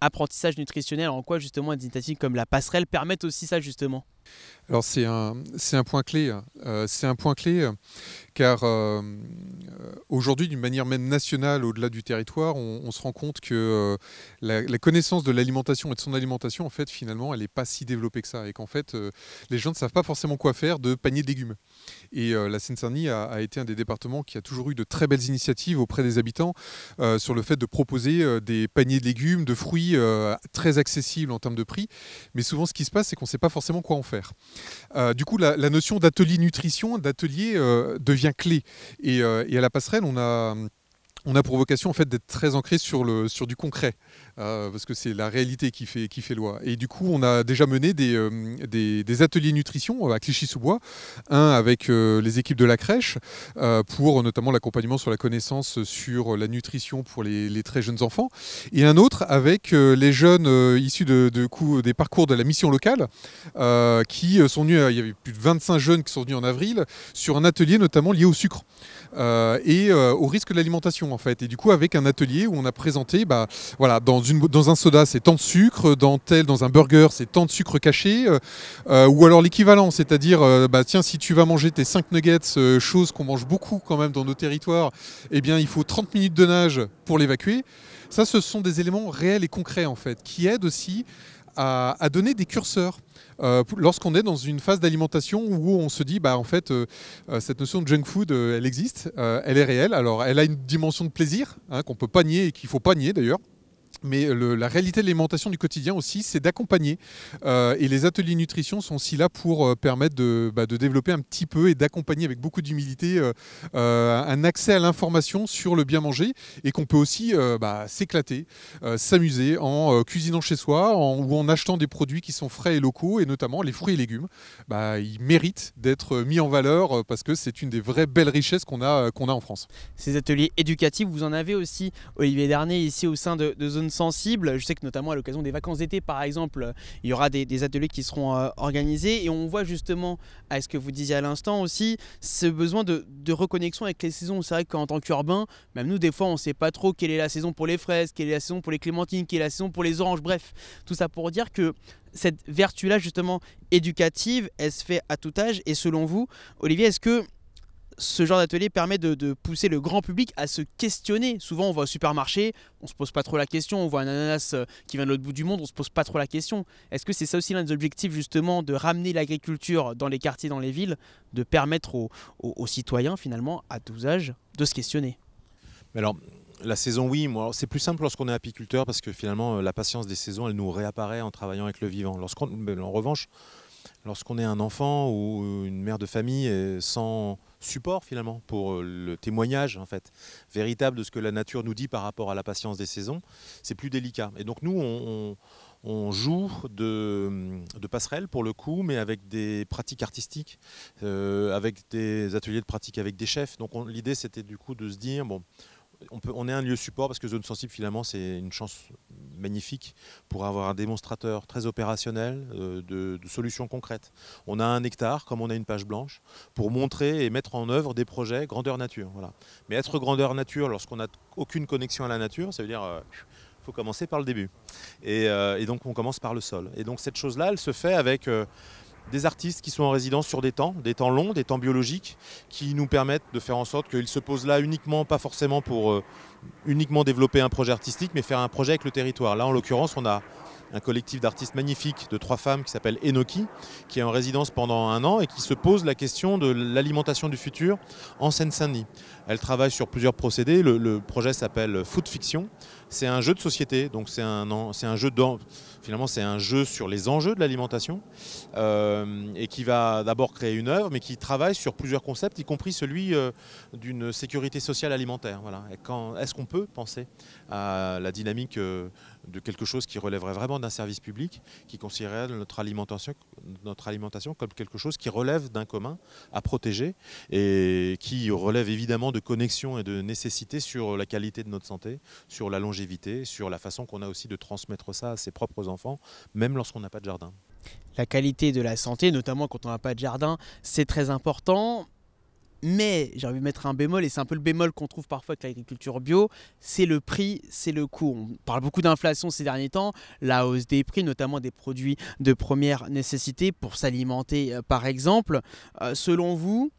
apprentissage nutritionnel, en quoi justement des initiatives comme la passerelle permettent aussi ça justement. Alors c'est un point clé, car aujourd'hui, d'une manière même nationale, au-delà du territoire, on se rend compte que la connaissance de l'alimentation et de son alimentation, en fait, finalement, elle n'est pas si développée que ça, et qu'en fait, les gens ne savent pas forcément quoi faire de paniers de légumes. Et la Seine-Saint-Denis a été un des départements qui a toujours eu de très belles initiatives auprès des habitants sur le fait de proposer des paniers de légumes, de fruits très accessibles en termes de prix. Mais souvent, ce qui se passe, c'est qu'on ne sait pas forcément quoi en faire. Du coup, la notion d'atelier nutrition, d'atelier devient clé. Et à la passerelle, on a pour vocation en fait d'être très ancré sur du concret, parce que c'est la réalité qui fait loi. Et du coup, on a déjà mené des ateliers nutrition à Clichy-sous-Bois, un avec les équipes de la crèche, pour notamment l'accompagnement sur la connaissance sur la nutrition pour les très jeunes enfants, et un autre avec les jeunes issus des parcours de la mission locale, qui sont venus, il y avait plus de 25 jeunes qui sont venus en avril, sur un atelier notamment lié au sucre. Et au risque de l'alimentation en fait. Et du coup avec un atelier où on a présenté dans un soda c'est tant de sucre, dans un burger c'est tant de sucre caché, ou alors l'équivalent, c'est-à-dire tiens, si tu vas manger tes 5 nuggets, chose qu'on mange beaucoup quand même dans nos territoires, eh bien il faut 30 minutes de nage pour l'évacuer. Ça, ce sont des éléments réels et concrets en fait, qui aident aussi à donner des curseurs. Lorsqu'on est dans une phase d'alimentation où on se dit en fait cette notion de junk food elle existe, elle est réelle, alors elle a une dimension de plaisir qu'on peut pas nier et qu'il faut pas nier d'ailleurs. Mais la réalité de l'alimentation du quotidien aussi, c'est d'accompagner. Et les ateliers nutrition sont aussi là pour permettre de développer un petit peu et d'accompagner avec beaucoup d'humilité un accès à l'information sur le bien manger, et qu'on peut aussi s'éclater, s'amuser en cuisinant chez soi ou en achetant des produits qui sont frais et locaux, et notamment les fruits et légumes. Ils méritent d'être mis en valeur parce que c'est une des vraies belles richesses qu'on a en France. Ces ateliers éducatifs, vous en avez aussi, Olivier Dernier, ici au sein de Zone Sensible. Je sais que notamment à l'occasion des vacances d'été par exemple, il y aura des ateliers qui seront organisés, et on voit justement, à ce que vous disiez à l'instant aussi, ce besoin de reconnexion avec les saisons. C'est vrai qu'en tant qu'urbain, même nous des fois on ne sait pas trop quelle est la saison pour les fraises, quelle est la saison pour les clémentines, quelle est la saison pour les oranges, bref, tout ça pour dire que cette vertu-là justement éducative, elle se fait à tout âge. Et selon vous, Olivier, est-ce que ce genre d'atelier permet de pousser le grand public à se questionner. Souvent, on va au supermarché, on se pose pas trop la question. On voit un ananas qui vient de l'autre bout du monde, on se pose pas trop la question. Est-ce que c'est ça aussi l'un des objectifs, justement, de ramener l'agriculture dans les quartiers, dans les villes, de permettre aux citoyens, finalement, à tous âges, de se questionner? Alors, la saison, oui, c'est plus simple lorsqu'on est apiculteur parce que finalement, la patience des saisons, elle nous réapparaît en travaillant avec le vivant. En revanche, lorsqu'on est un enfant ou une mère de famille sans support finalement pour le témoignage en fait véritable de ce que la nature nous dit par rapport à la patience des saisons, c'est plus délicat. Et donc nous, on joue de passerelle pour le coup, mais avec des pratiques artistiques, avec des ateliers de pratique avec des chefs. Donc l'idée c'était du coup de se dire, bon, on est un lieu support parce que Zone Sensible finalement c'est une chance magnifique pour avoir un démonstrateur très opérationnel de solutions concrètes. On a un hectare comme on a une page blanche pour montrer et mettre en œuvre des projets grandeur nature. Voilà. Mais être grandeur nature lorsqu'on n'a aucune connexion à la nature, ça veut dire faut commencer par le début. Et donc on commence par le sol. Et donc cette chose-là, elle se fait avec des artistes qui sont en résidence sur des temps longs, des temps biologiques, qui nous permettent de faire en sorte qu'ils se posent là uniquement, pas forcément pour uniquement développer un projet artistique, mais faire un projet avec le territoire. Là, en l'occurrence, on a un collectif d'artistes magnifiques de 3 femmes qui s'appelle Enoki, qui est en résidence pendant 1 an et qui se pose la question de l'alimentation du futur en Seine-Saint-Denis. Elle travaille sur plusieurs procédés. Le projet s'appelle Food Fiction. C'est un jeu de société, donc finalement c'est un jeu sur les enjeux de l'alimentation et qui va d'abord créer une œuvre, mais qui travaille sur plusieurs concepts, y compris celui d'une sécurité sociale alimentaire. Voilà. Est-ce qu'on peut penser à la dynamique de quelque chose qui relèverait vraiment d'un service public, qui considérerait notre alimentation comme quelque chose qui relève d'un commun à protéger et qui relève évidemment de connexion et de nécessité sur la qualité de notre santé, sur la longévité, sur la façon qu'on a aussi de transmettre ça à ses propres enfants, même lorsqu'on n'a pas de jardin. La qualité de la santé, notamment quand on n'a pas de jardin, c'est très important. Mais j'ai envie de mettre un bémol, et c'est un peu le bémol qu'on trouve parfois avec l'agriculture bio, c'est le prix, c'est le coût. On parle beaucoup d'inflation ces derniers temps, la hausse des prix, notamment des produits de première nécessité pour s'alimenter par exemple. Selon vous,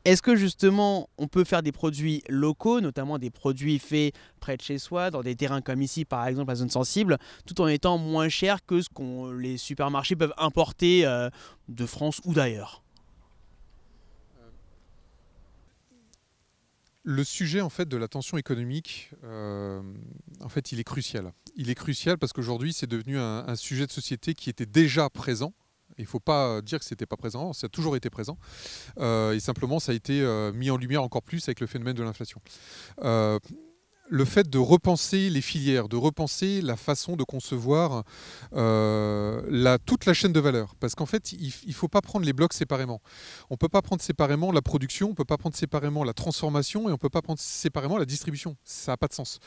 est-ce que justement on peut faire des produits locaux, notamment des produits faits près de chez soi, dans des terrains comme ici par exemple à Zone Sensible, tout en étant moins cher que ce que les supermarchés peuvent importer de France ou d'ailleurs? Le sujet en fait de la tension économique, en fait, il est crucial. Il est crucial parce qu'aujourd'hui, c'est devenu un sujet de société qui était déjà présent. Il ne faut pas dire que ce n'était pas présent, ça a toujours été présent. Et simplement, ça a été mis en lumière encore plus avec le phénomène de l'inflation. Le fait de repenser les filières, de repenser la façon de concevoir toute la chaîne de valeur. Parce qu'en fait, il ne faut pas prendre les blocs séparément. On ne peut pas prendre séparément la production, on ne peut pas prendre séparément la transformation et on ne peut pas prendre séparément la distribution. Ça n'a pas de sens.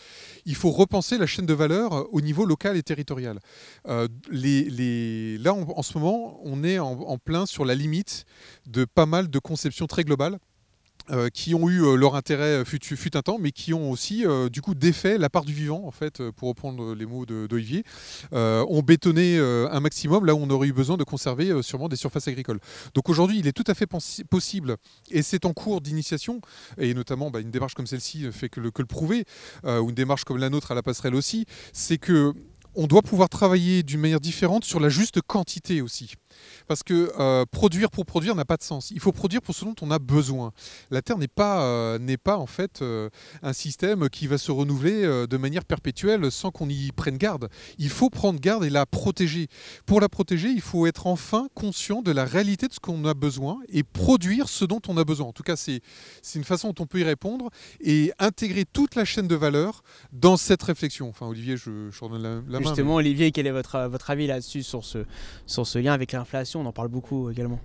Il faut repenser la chaîne de valeur au niveau local et territorial. Là, en ce moment, on est en plein sur la limite de pas mal de conceptions très globales. Qui ont eu leur intérêt fut un temps, mais qui ont aussi du coup défait la part du vivant, en fait, pour reprendre les mots d'Olivier, ont bétonné un maximum là où on aurait eu besoin de conserver sûrement des surfaces agricoles. Donc aujourd'hui, il est tout à fait possible, et c'est en cours d'initiation, et notamment une démarche comme celle-ci fait que le prouver, ou une démarche comme la nôtre à la passerelle aussi, c'est que on doit pouvoir travailler d'une manière différente sur la juste quantité aussi. Parce que produire pour produire n'a pas de sens. Il faut produire pour ce dont on a besoin. La Terre n'est pas en fait un système qui va se renouveler de manière perpétuelle sans qu'on y prenne garde. Il faut prendre garde et la protéger. Pour la protéger, il faut être enfin conscient de la réalité de ce qu'on a besoin et produire ce dont on a besoin. En tout cas, c'est une façon dont on peut y répondre et intégrer toute la chaîne de valeur dans cette réflexion. Enfin, Olivier, je redonne la main. Justement, Olivier, quel est votre avis là-dessus sur ce lien avec l'inflation? On en parle beaucoup également.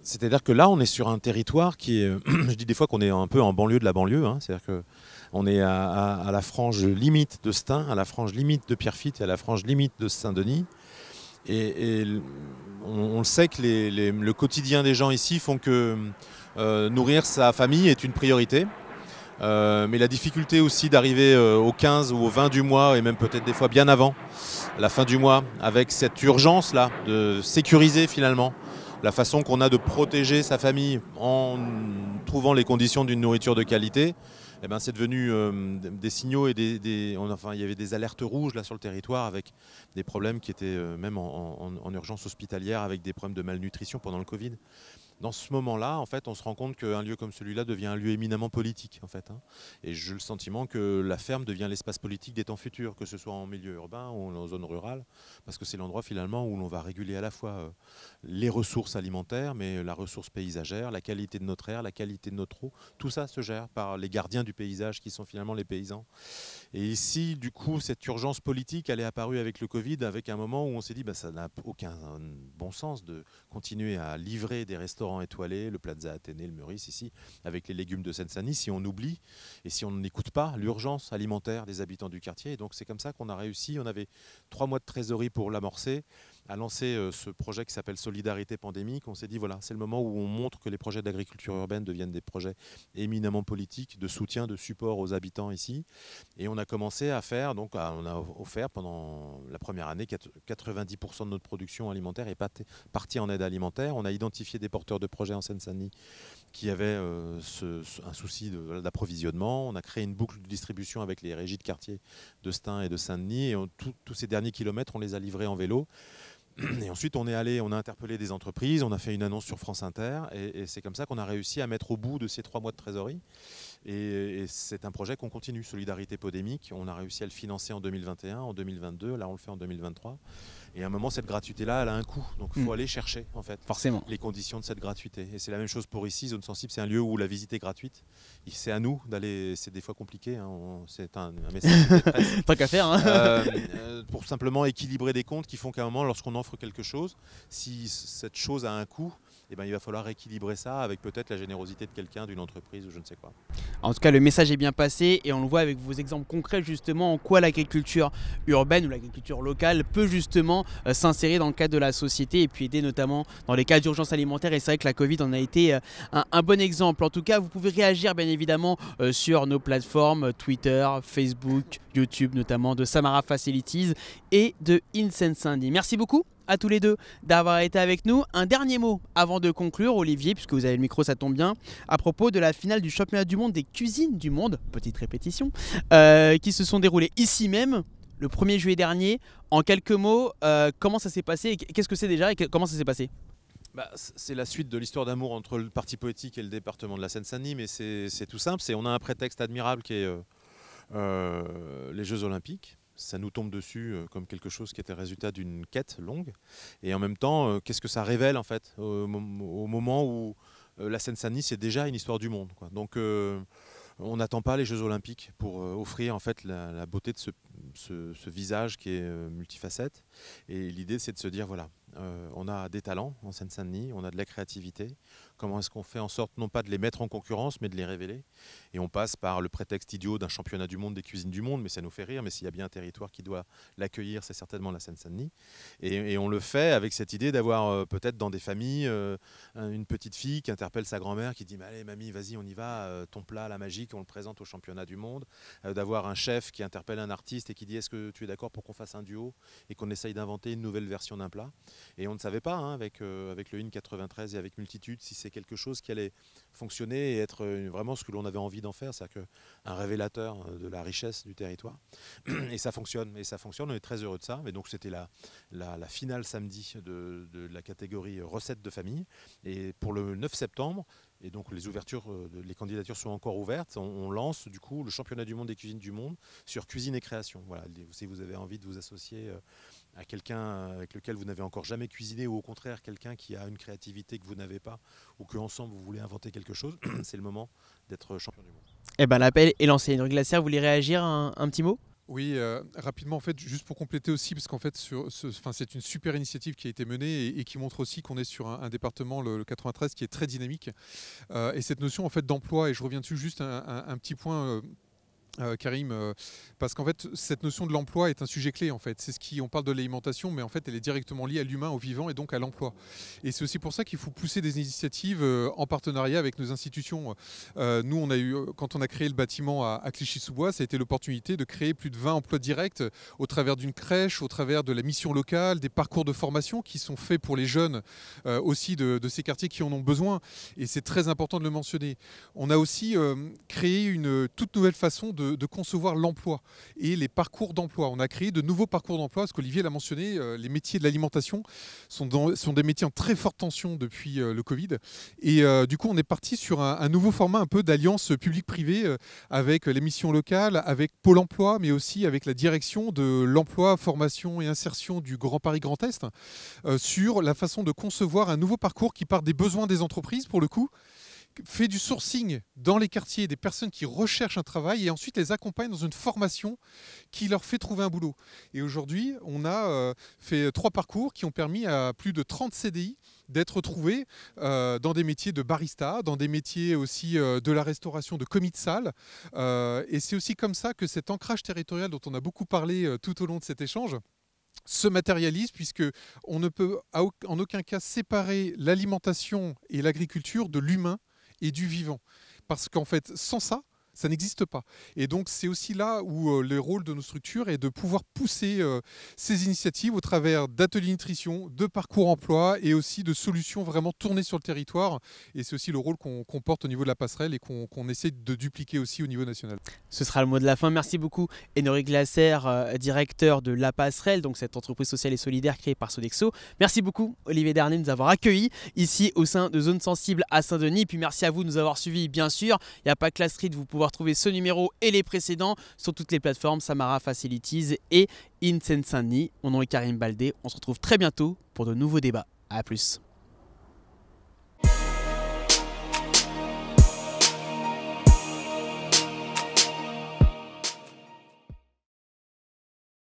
C'est-à-dire que là, on est sur un territoire qui est... je dis des fois qu'on est un peu en banlieue de la banlieue. Hein, c'est-à-dire qu'on est à la frange limite de Stein, à la frange limite de Pierrefitte et à la frange limite de Saint-Denis. Et on le sait que le quotidien des gens ici font que nourrir sa famille est une priorité. Mais la difficulté aussi d'arriver au 15 ou au 20 du mois, et même peut-être des fois bien avant la fin du mois, avec cette urgence-là de sécuriser finalement la façon qu'on a de protéger sa famille en trouvant les conditions d'une nourriture de qualité, eh ben, c'est devenu des signaux et il y avait des alertes rouges là sur le territoire avec des problèmes qui étaient même en urgence hospitalière avec des problèmes de malnutrition pendant le Covid. Dans ce moment-là, en fait, on se rend compte qu'un lieu comme celui-là devient un lieu éminemment politique, en fait. Et j'ai le sentiment que la ferme devient l'espace politique des temps futurs, que ce soit en milieu urbain ou en zone rurale, parce que c'est l'endroit finalement où l'on va réguler à la fois les ressources alimentaires, mais la ressource paysagère, la qualité de notre air, la qualité de notre eau. Tout ça se gère par les gardiens du paysage qui sont finalement les paysans. Et ici, du coup, cette urgence politique, elle est apparue avec le Covid, avec un moment où on s'est dit ça n'a aucun bon sens de continuer à livrer des restaurants étoilés, le Plaza Athénée, le Meurice ici, avec les légumes de Seine-Saint-Denis, si on oublie et si on n'écoute pas l'urgence alimentaire des habitants du quartier. Et donc c'est comme ça qu'on a réussi, on avait 3 mois de trésorerie pour l'amorcer, à lancer ce projet qui s'appelle Solidarité Pandémique. On s'est dit voilà, c'est le moment où on montre que les projets d'agriculture urbaine deviennent des projets éminemment politiques, de soutien, de support aux habitants ici. Et on a commencé à faire, donc on a offert pendant la première année, 90% de notre production alimentaire est partie en aide alimentaire. On a identifié des porteurs de projets en Seine-Saint-Denis qui avaient un souci d'approvisionnement. On a créé une boucle de distribution avec les régies de quartier de Stein et de Saint-Denis. Et tous ces derniers kilomètres, on les a livrés en vélo. Et ensuite, on a interpellé des entreprises, on a fait une annonce sur France Inter, et c'est comme ça qu'on a réussi à mettre au bout de ces 3 mois de trésorerie. Et c'est un projet qu'on continue, Solidarité Pandémique. On a réussi à le financer en 2021, en 2022, là on le fait en 2023. Et à un moment, cette gratuité-là, elle a un coût. Donc il faut aller chercher en fait Forcément les conditions de cette gratuité. Et c'est la même chose pour ici, Zone Sensible, c'est un lieu où la visite est gratuite. C'est à nous d'aller, c'est des fois compliqué, c'est un message de détresse. Tant qu'à faire. Pour simplement équilibrer des comptes qui font qu'à un moment, lorsqu'on offre quelque chose, si cette chose a un coût, eh ben, il va falloir équilibrer ça avec peut-être la générosité de quelqu'un, d'une entreprise ou je ne sais quoi. En tout cas, le message est bien passé et on le voit avec vos exemples concrets justement en quoi l'agriculture urbaine ou l'agriculture locale peut justement s'insérer dans le cadre de la société et puis aider notamment dans les cas d'urgence alimentaire. Et c'est vrai que la Covid en a été un bon exemple. En tout cas, vous pouvez réagir bien évidemment sur nos plateformes Twitter, Facebook, YouTube notamment de Samara Facilities et de Seine-Saint-Denis. Merci beaucoup à tous les deux d'avoir été avec nous. Un dernier mot avant de conclure, Olivier, puisque vous avez le micro, ça tombe bien, à propos de la finale du championnat du monde des cuisines du monde, petite répétition, qui se sont déroulées ici même le 1er juillet dernier. En quelques mots, comment ça s'est passé? Qu'est-ce que c'est déjà et comment ça s'est passé? C'est la suite de l'histoire d'amour entre le parti poétique et le département de la Seine-Saint-Denis, mais c'est tout simple. On a un prétexte admirable qui est les Jeux Olympiques. Ça nous tombe dessus comme quelque chose qui était résultat d'une quête longue. Et en même temps, qu'est-ce que ça révèle en fait au moment où la Seine-Saint-Denis, c'est déjà une histoire du monde, quoi. Donc on n'attend pas les Jeux Olympiques pour offrir en fait la beauté de ce visage qui est multifacette. Et l'idée, c'est de se dire voilà, on a des talents en Seine-Saint-Denis, on a de la créativité. Comment est-ce qu'on fait en sorte non pas de les mettre en concurrence, mais de les révéler? Et on passe par le prétexte idiot d'un championnat du monde des cuisines du monde, mais ça nous fait rire. Mais s'il y a bien un territoire qui doit l'accueillir, c'est certainement la Seine-Saint-Denis. Et on le fait avec cette idée d'avoir peut-être dans des familles une petite fille qui interpelle sa grand-mère, qui dit allez mamie, vas-y, on y va, ton plat, la magique, on le présente au championnat du monde. D'avoir un chef qui interpelle un artiste et qui dit est-ce que tu es d'accord pour qu'on fasse un duo et qu'on essaye d'inventer une nouvelle version d'un plat. Et on ne savait pas avec le IN 93 et avec Multitude si c'est quelque chose qui allait fonctionner et être vraiment ce que l'on avait envie d'en faire, c'est-à-dire un révélateur de la richesse du territoire. Et ça fonctionne, on est très heureux de ça. Et donc c'était la finale samedi de la catégorie recettes de famille. Et pour le 9 septembre, et donc les candidatures sont encore ouvertes, on lance du coup le championnat du monde des cuisines du monde sur cuisine et création. Voilà, si vous avez envie de vous associer à quelqu'un avec lequel vous n'avez encore jamais cuisiné ou au contraire quelqu'un qui a une créativité que vous n'avez pas ou qu'ensemble vous voulez inventer quelque chose, c'est le moment d'être champion du monde. Eh ben, l'appel est lancé. Henri Glaser, vous voulez réagir un petit mot? Oui, rapidement en fait, juste pour compléter aussi, parce qu'en fait c'est une super initiative qui a été menée et qui montre aussi qu'on est sur un département, le 93, qui est très dynamique. Et cette notion en fait d'emploi, et je reviens dessus juste un petit point Karim, parce qu'en fait cette notion de l'emploi est un sujet clé en fait. On parle de l'alimentation, mais en fait elle est directement liée à l'humain, au vivant et donc à l'emploi. Et c'est aussi pour ça qu'il faut pousser des initiatives en partenariat avec nos institutions. Nous quand on a créé le bâtiment à Clichy-sous-Bois, ça a été l'opportunité de créer plus de 20 emplois directs au travers d'une crèche, au travers de la mission locale, des parcours de formation qui sont faits pour les jeunes aussi de ces quartiers qui en ont besoin. Et c'est très important de le mentionner. On a aussi créé une toute nouvelle façon de concevoir l'emploi et les parcours d'emploi. On a créé de nouveaux parcours d'emploi, parce qu'Olivier l'a mentionné, les métiers de l'alimentation sont des métiers en très forte tension depuis le Covid. Et du coup, on est parti sur un nouveau format un peu d'alliance publique-privée avec les missions locales, avec Pôle emploi, mais aussi avec la direction de l'emploi, formation et insertion du Grand Paris Grand Est, sur la façon de concevoir un nouveau parcours qui part des besoins des entreprises, pour le coup, fait du sourcing dans les quartiers des personnes qui recherchent un travail et ensuite les accompagne dans une formation qui leur fait trouver un boulot. Et aujourd'hui, on a fait 3 parcours qui ont permis à plus de 30 CDI d'être trouvés dans des métiers de barista, dans des métiers aussi de la restauration, de commis de salle. Et c'est aussi comme ça que cet ancrage territorial dont on a beaucoup parlé tout au long de cet échange se matérialise, puisque on ne peut en aucun cas séparer l'alimentation et l'agriculture de l'humain et du vivant. Parce qu'en fait, sans ça, ça n'existe pas. Et donc, c'est aussi là où le rôle de nos structures est de pouvoir pousser ces initiatives au travers d'ateliers nutrition, de parcours emploi et aussi de solutions vraiment tournées sur le territoire. Et c'est aussi le rôle qu'on porte au niveau de la passerelle et qu'on essaie de dupliquer aussi au niveau national. Ce sera le mot de la fin. Merci beaucoup, Honoré Glaser, directeur de La Passerelle, donc cette entreprise sociale et solidaire créée par Sodexo. Merci beaucoup, Olivier Darnay, de nous avoir accueillis ici au sein de Zone Sensible à Saint-Denis. Puis merci à vous de nous avoir suivis, bien sûr. Il n'y a pas que la street, vous pouvez trouver ce numéro et les précédents sur toutes les plateformes Samara Facilities et In Seine-Saint-Denis. Mon nom est Karim Baldé. On se retrouve très bientôt pour de nouveaux débats. À plus.